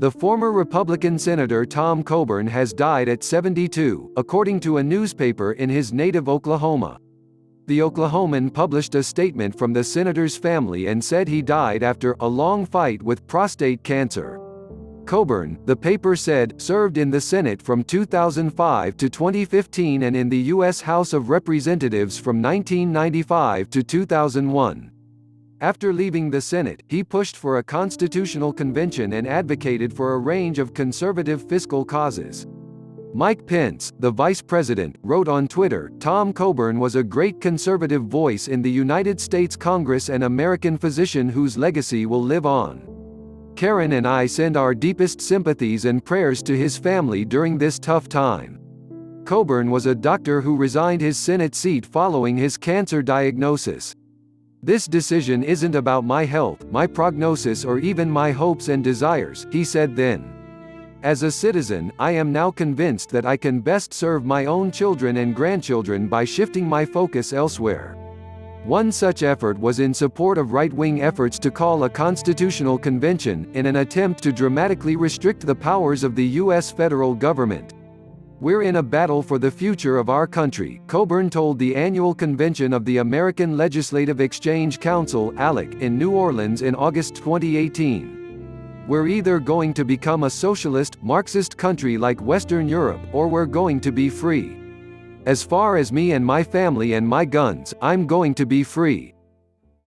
The former Republican Senator Tom Coburn has died at 72, according to a newspaper in his native Oklahoma. The Oklahoman published a statement from the senator's family and said he died after a long fight with prostate cancer. Coburn, the paper said, served in the Senate from 2005 to 2015 and in the U.S. House of Representatives from 1995 to 2001. After leaving the Senate, he pushed for a constitutional convention and advocated for a range of conservative fiscal causes. Mike Pence, the vice president, wrote on Twitter, "Tom Coburn was a great conservative voice in the United States Congress and American physician whose legacy will live on. Karen and I send our deepest sympathies and prayers to his family during this tough time." Coburn was a doctor who resigned his Senate seat following his cancer diagnosis. "This decision isn't about my health, my prognosis or even my hopes and desires," he said then. "As a citizen, I am now convinced that I can best serve my own children and grandchildren by shifting my focus elsewhere." One such effort was in support of right-wing efforts to call a constitutional convention, in an attempt to dramatically restrict the powers of the U.S. federal government. "We're in a battle for the future of our country," Coburn told the annual convention of the American Legislative Exchange Council (ALEC) in New Orleans in August 2018. "We're either going to become a socialist, Marxist country like Western Europe, or we're going to be free. As far as me and my family and my guns, I'm going to be free."